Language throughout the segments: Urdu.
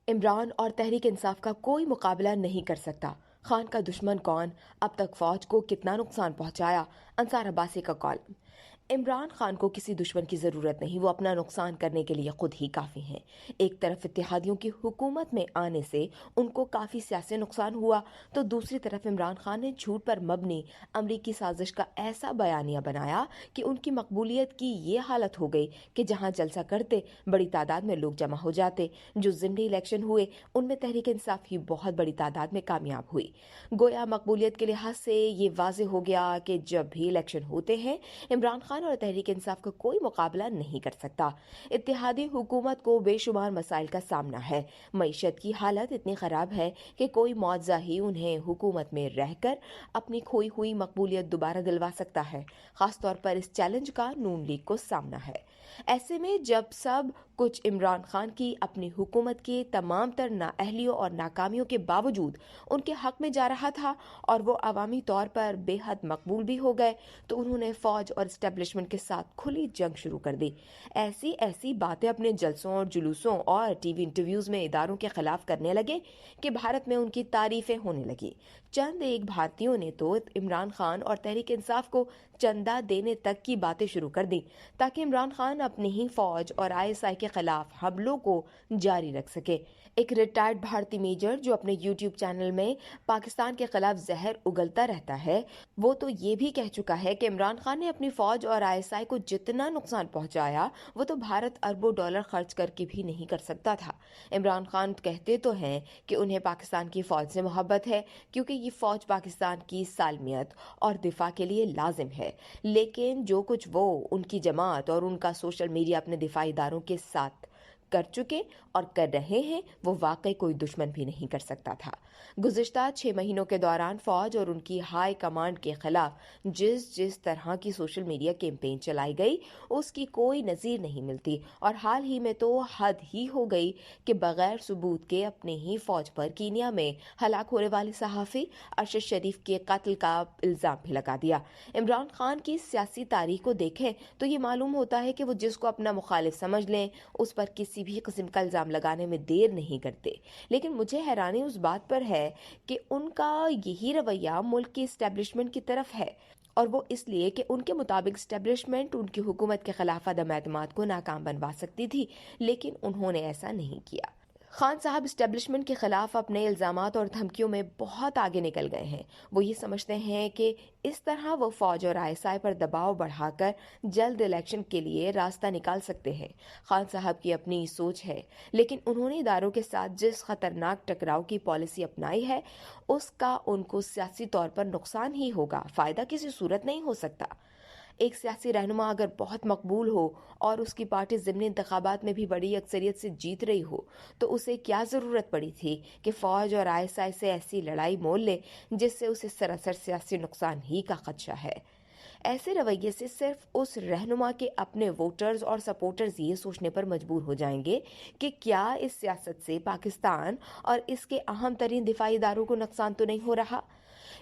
عمران اور تحریک انصاف کا کوئی مقابلہ نہیں کر سکتا۔ خان کا دشمن کون؟ اب تک فوج کو کتنا نقصان پہنچایا؟ انصار عباسی کا کالم۔ عمران خان کو کسی دشمن کی ضرورت نہیں، وہ اپنا نقصان کرنے کے لیے خود ہی کافی ہیں۔ ایک طرف اتحادیوں کی حکومت میں آنے سے ان کو کافی سیاسی نقصان ہوا، تو دوسری طرف عمران خان نے جھوٹ پر مبنی امریکی سازش کا ایسا بیانیہ بنایا کہ ان کی مقبولیت کی یہ حالت ہو گئی کہ جہاں جلسہ کرتے بڑی تعداد میں لوگ جمع ہو جاتے۔ جو ضمنی الیکشن ہوئے ان میں تحریک انصاف ہی بہت بڑی تعداد میں کامیاب ہوئی۔ گویا مقبولیت کے لحاظ سے یہ واضح ہو گیا کہ جب بھی الیکشن ہوتے ہیں عمران خان اور تحریک انصاف کا کوئی مقابلہ نہیں کر سکتا۔ اتحادی حکومت کو بے شمار مسائل کا سامنا ہے۔ معیشت کی حالت اتنی خراب ہے کہ کوئی معاوضہ ہی انہیں حکومت میں رہ کر اپنی کھوئی ہوئی مقبولیت دوبارہ دلوا سکتا ہے۔ خاص طور پر اس چیلنج کا نون لیگ کو سامنا ہے۔ ایسے میں جب سب کچھ عمران خان کی اپنی حکومت کے تمام تر نااہلیوں اور ناکامیوں کے باوجود ان کے حق میں جا رہا تھا اور وہ عوامی طور پر بے حد مقبول بھی ہو گئے، تو انہوں نے فوج اور اسٹیبلشمنٹ کے ساتھ کھلی جنگ شروع کر دی۔ ایسی باتیں اپنے جلسوں اور جلوسوں اور ٹی وی انٹرویوز میں اداروں کے خلاف کرنے لگے کہ بھارت میں ان کی تعریفیں ہونے لگی۔ چند ایک بھارتیوں نے تو عمران خان اور تحریک انصاف کو چندہ دینے تک کی باتیں شروع کر دی تاکہ عمران خان اپنی ہی فوج اور ISI کے خلاف حملوں کو جاری رکھ سکے۔ ایک ریٹائرڈ بھارتی میجر جو اپنے یوٹیوب چینل میں پاکستان کے خلاف زہر اگلتا رہتا ہے، وہ تو یہ بھی کہہ چکا ہے کہ عمران خان نے اپنی فوج اور ISI کو جتنا نقصان پہنچایا وہ تو بھارت اربوں ڈالر خرچ کر کے بھی نہیں کر سکتا تھا۔ عمران خان کہتے تو ہیں کہ انہیں پاکستان کی فوج سے محبت ہے کیونکہ یہ فوج پاکستان کی سالمیت اور دفاع کے لیے لازم ہے، لیکن جو کچھ وہ، ان کی جماعت اور ان کا سوشل میڈیا اپنے دفاعی اداروں کے ساتھ کر چکے اور کر رہے ہیں، وہ واقعی کوئی دشمن بھی نہیں کر سکتا تھا۔ گزشتہ 6 مہینوں کے دوران فوج اور ان کی ہائی کمانڈ کے خلاف جس طرح کی سوشل میڈیا کیمپین چلائی گئی اس کی کوئی نظیر نہیں ملتی، اور حال ہی میں تو حد ہی ہو گئی کہ بغیر ثبوت کے اپنے ہی فوج پر کینیا میں ہلاک ہونے والے صحافی ارشد شریف کے قتل کا الزام بھی لگا دیا۔ عمران خان کی سیاسی تاریخ کو دیکھیں تو یہ معلوم ہوتا ہے کہ وہ جس کو اپنا مخالف سمجھ لیں اس پر کسی بھی قسم کا الزام لگانے میں دیر نہیں کرتے۔ لیکن مجھے حیرانی اس بات پر ہے کہ ان کا یہی رویہ ملک کی اسٹیبلشمنٹ کی طرف ہے، اور وہ اس لیے کہ ان کے مطابق اسٹیبلشمنٹ ان کی حکومت کے خلاف عدم اعتماد کو ناکام بنوا سکتی تھی، لیکن انہوں نے ایسا نہیں کیا۔ خان صاحب اسٹیبلشمنٹ کے خلاف اپنے الزامات اور دھمکیوں میں بہت آگے نکل گئے ہیں۔ وہ یہ سمجھتے ہیں کہ اس طرح وہ فوج اور ISI پر دباؤ بڑھا کر جلد الیکشن کے لیے راستہ نکال سکتے ہیں۔ خان صاحب کی اپنی سوچ ہے، لیکن انہوں نے اداروں کے ساتھ جس خطرناک ٹکراؤ کی پالیسی اپنائی ہے اس کا ان کو سیاسی طور پر نقصان ہی ہوگا، فائدہ کسی صورت نہیں ہو سکتا۔ ایک سیاسی رہنما اگر بہت مقبول ہو اور اس کی پارٹی ضمنی انتخابات میں بھی بڑی اکثریت سے جیت رہی ہو تو اسے کیا ضرورت پڑی تھی کہ فوج اور ISI سے ایسی لڑائی مول لے جس سے اسے سراسر سیاسی نقصان ہی کا خدشہ ہے۔ ایسے رویے سے صرف اس رہنما کے اپنے ووٹرز اور سپورٹرز یہ سوچنے پر مجبور ہو جائیں گے کہ کیا اس سیاست سے پاکستان اور اس کے اہم ترین دفاعی اداروں کو نقصان تو نہیں ہو رہا۔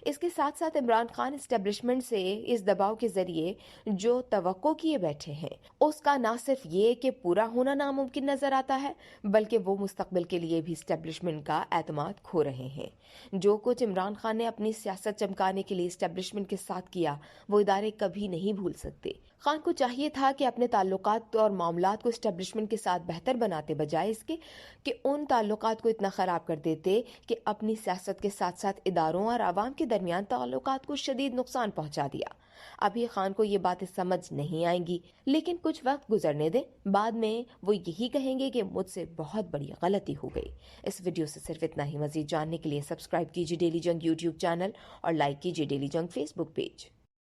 اس کے ساتھ ساتھ عمران خان اسٹیبلشمنٹ سے اس دباؤ کے ذریعے جو توقع کیے بیٹھے ہیں اس کا نہ صرف یہ کہ پورا ہونا ناممکن نظر آتا ہے، بلکہ وہ مستقبل کے لیے بھی اسٹیبلشمنٹ کا اعتماد کھو رہے ہیں۔ جو کچھ عمران خان نے اپنی سیاست چمکانے کے لیے اسٹیبلشمنٹ کے ساتھ کیا وہ ادارے کبھی نہیں بھول سکتے۔ خان کو چاہیے تھا کہ اپنے تعلقات اور معاملات کو اسٹیبلشمنٹ کے ساتھ بہتر بناتے بجائے اس کے کہ ان تعلقات کو اتنا خراب کر دیتے کہ اپنی سیاست کے ساتھ ساتھ اداروں اور عوام کے درمیان تعلقات کو شدید نقصان پہنچا دیا۔ ابھی خان کو یہ باتیں سمجھ نہیں آئیں گی، لیکن کچھ وقت گزرنے دیں، بعد میں وہ یہی کہیں گے کہ مجھ سے بہت بڑی غلطی ہو گئی۔ اس ویڈیو سے صرف اتنا ہی۔ مزید جاننے کے لیے سبسکرائب کیجیے ڈیلی جنگ یوٹیوب چینل اور لائک کیجیے ڈیلی جنگ فیس بک پیج۔